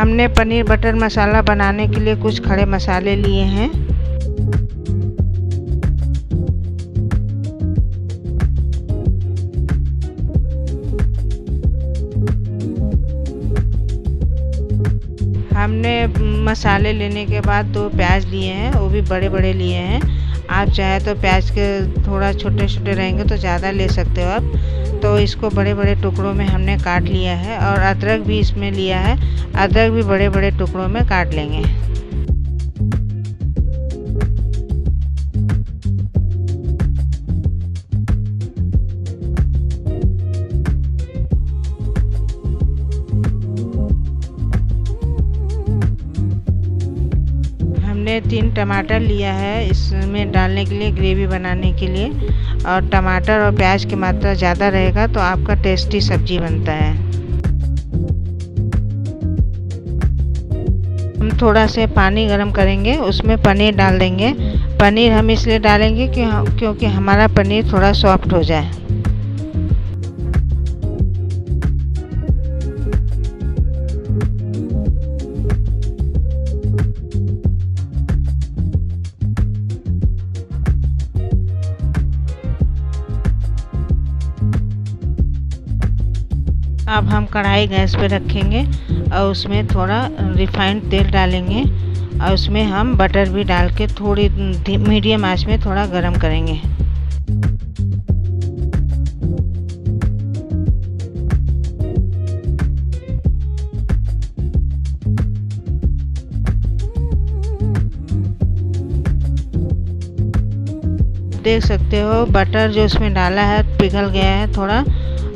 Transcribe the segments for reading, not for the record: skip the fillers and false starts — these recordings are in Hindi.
हमने पनीर बटर मसाला बनाने के लिए कुछ खड़े मसाले लिए हैं। हमने मसाले लेने के बाद 2 प्याज लिए हैं, वो भी बड़े बड़े लिए हैं। आप चाहे तो प्याज के थोड़ा छोटे छोटे रहेंगे तो ज़्यादा ले सकते हो आप। तो इसको बड़े बड़े टुकड़ों में हमने काट लिया है और अदरक भी इसमें लिया है। अदरक भी बड़े बड़े टुकड़ों में काट लेंगे। हमने 3 टमाटर लिया है इसमें डालने के लिए, ग्रेवी बनाने के लिए। और टमाटर और प्याज की मात्रा ज़्यादा रहेगा तो आपका टेस्टी सब्जी बनता है। हम थोड़ा से पानी गरम करेंगे, उसमें पनीर डाल देंगे। पनीर हम इसलिए डालेंगे क्योंकि हमारा पनीर थोड़ा सॉफ्ट हो जाए। अब हम कढ़ाई गैस पे रखेंगे और उसमें थोड़ा रिफाइंड तेल डालेंगे और उसमें हम बटर भी डाल के थोड़ी मीडियम आंच में थोड़ा गरम करेंगे। देख सकते हो बटर जो उसमें डाला है पिघल गया है थोड़ा,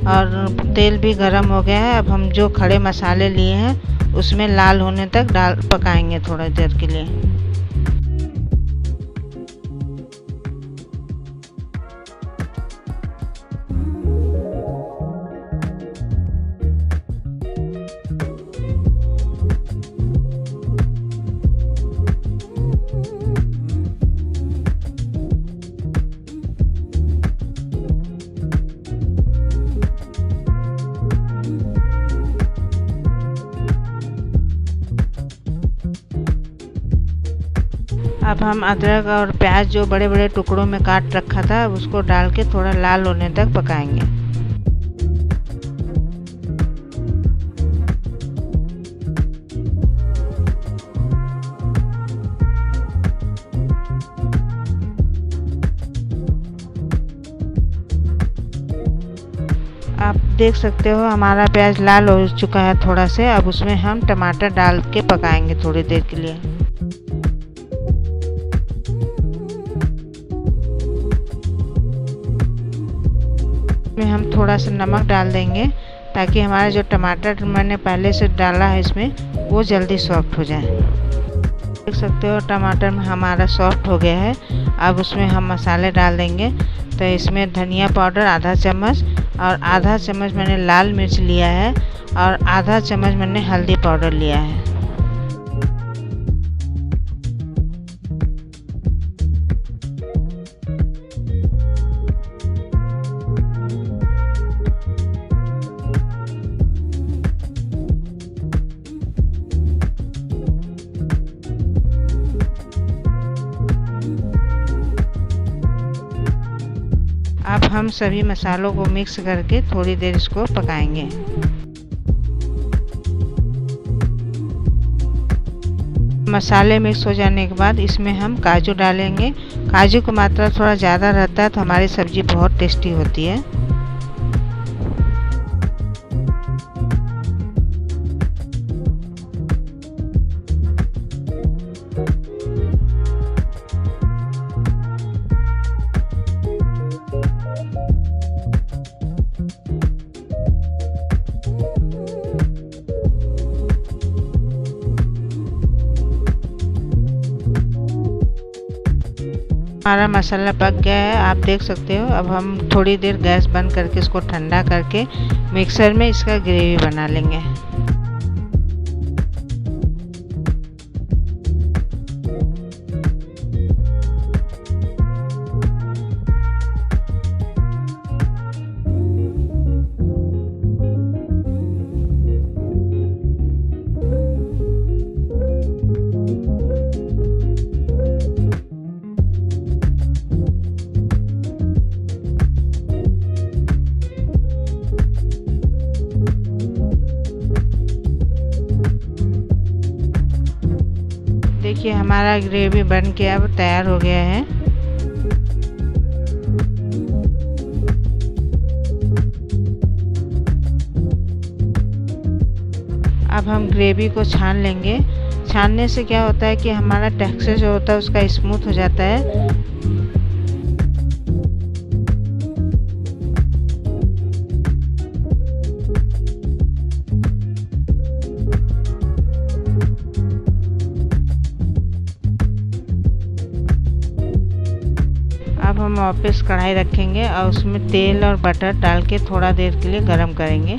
और तेल भी गरम हो गया है। अब हम जो खड़े मसाले लिए हैं उसमें लाल होने तक पकाएंगे थोड़ी देर के लिए। अब हम अदरक और प्याज जो बड़े बड़े टुकड़ों में काट रखा था उसको डाल के थोड़ा लाल होने तक पकाएंगे। आप देख सकते हो हमारा प्याज लाल हो चुका है थोड़ा से। अब उसमें हम टमाटर डाल के पकाएंगे थोड़ी देर के लिए। इसमें हम थोड़ा सा नमक डाल देंगे ताकि हमारा जो टमाटर मैंने पहले से डाला है इसमें वो जल्दी सॉफ्ट हो जाए। देख सकते हो टमाटर में हमारा सॉफ्ट हो गया है। अब उसमें हम मसाले डाल देंगे। तो इसमें धनिया पाउडर आधा चम्मच और आधा चम्मच मैंने लाल मिर्च लिया है और आधा चम्मच मैंने हल्दी पाउडर लिया है। अब हम सभी मसालों को मिक्स करके थोड़ी देर इसको पकाएंगे। मसाले मिक्स हो जाने के बाद इसमें हम काजू डालेंगे। काजू की मात्रा थोड़ा ज़्यादा रहता है तो हमारी सब्ज़ी बहुत टेस्टी होती है। हमारा मसाला पक गया है, आप देख सकते हो। अब हम थोड़ी देर गैस बंद करके इसको ठंडा करके मिक्सर में इसका ग्रेवी बना लेंगे। हमारा ग्रेवी बन के अब तैयार हो गया है। अब हम ग्रेवी को छान लेंगे। छानने से क्या होता है कि हमारा टेक्सचर जो होता है उसका स्मूथ हो जाता है। अब हम वापस कढ़ाई रखेंगे और उसमें तेल और बटर डाल के थोड़ा देर के लिए गरम करेंगे।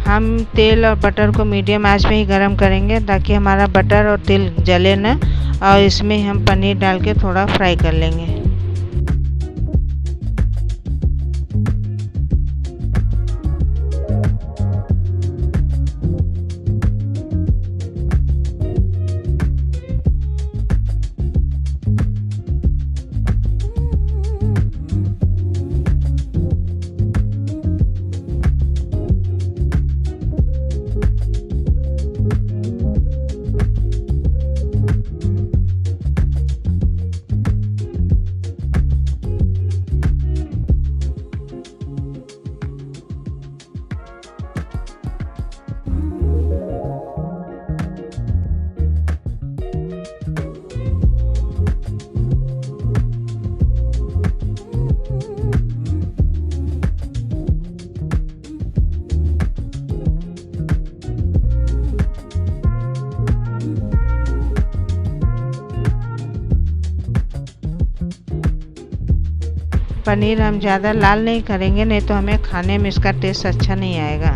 हम तेल और बटर को मीडियम आंच में ही गरम करेंगे ताकि हमारा बटर और तेल जले न, और इसमें हम पनीर डाल के थोड़ा फ्राई कर लेंगे। पनीर हम ज़्यादा लाल नहीं करेंगे, नहीं तो हमें खाने में इसका टेस्ट अच्छा नहीं आएगा।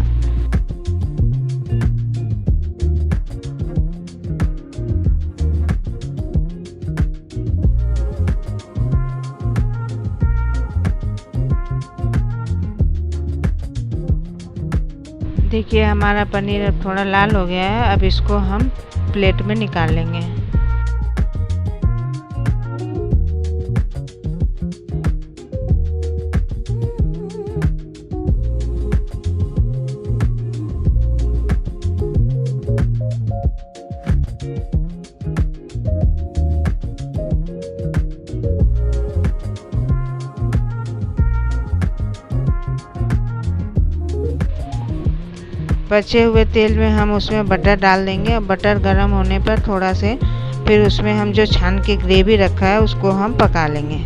देखिए हमारा पनीर अब थोड़ा लाल हो गया है। अब इसको हम प्लेट में निकाल लेंगे। बचे हुए तेल में हम उसमें बटर डाल देंगे। और बटर गर्म होने पर थोड़ा से फिर उसमें हम जो छान के ग्रेवी रखा है उसको हम पका लेंगे।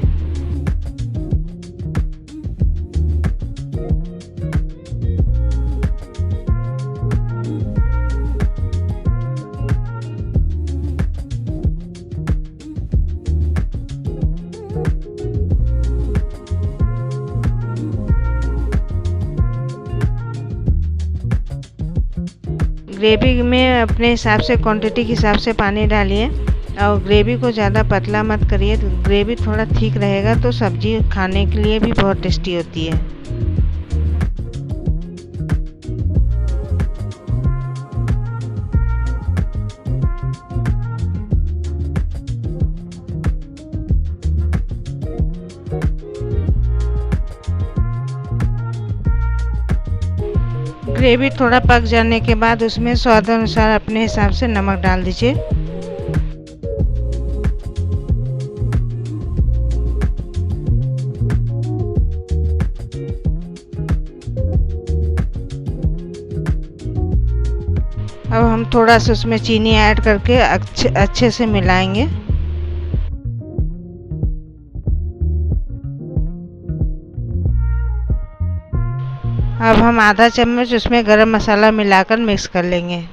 ग्रेवी में अपने हिसाब से क्वांटिटी के हिसाब से पानी डालिए और ग्रेवी को ज़्यादा पतला मत करिए। ग्रेवी थोड़ा ठीक रहेगा तो सब्जी खाने के लिए भी बहुत टेस्टी होती है। ग्रेवी थोड़ा पक जाने के बाद उसमें स्वाद अनुसार अपने हिसाब से नमक डाल दीजिए। अब हम थोड़ा सा उसमें चीनी ऐड करके अच्छे से मिलाएंगे। अब हम आधा चम्मच उसमें गरम मसाला मिलाकर मिक्स कर लेंगे।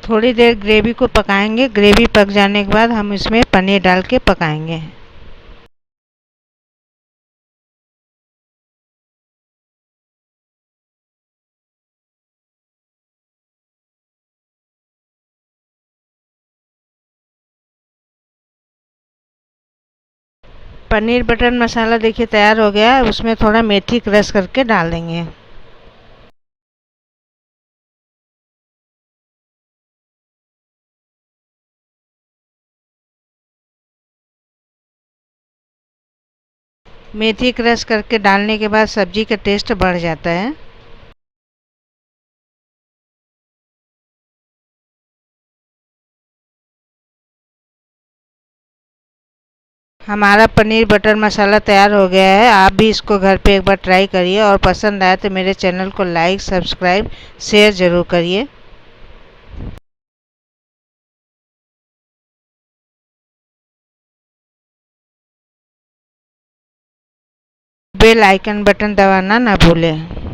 थोड़ी देर ग्रेवी को पकाएंगे। ग्रेवी पक जाने के बाद हम इसमें पनीर डाल के पकाएंगे। पनीर बटर मसाला देखिए तैयार हो गया है। उसमें थोड़ा मेथी क्रश करके डाल देंगे। मेथी क्रश करके डालने के बाद सब्जी का टेस्ट बढ़ जाता है। हमारा पनीर बटर मसाला तैयार हो गया है। आप भी इसको घर पे एक बार ट्राई करिए और पसंद आए तो मेरे चैनल को लाइक, सब्सक्राइब, शेयर ज़रूर करिए। बेल आइकन बटन दबाना ना भूलें।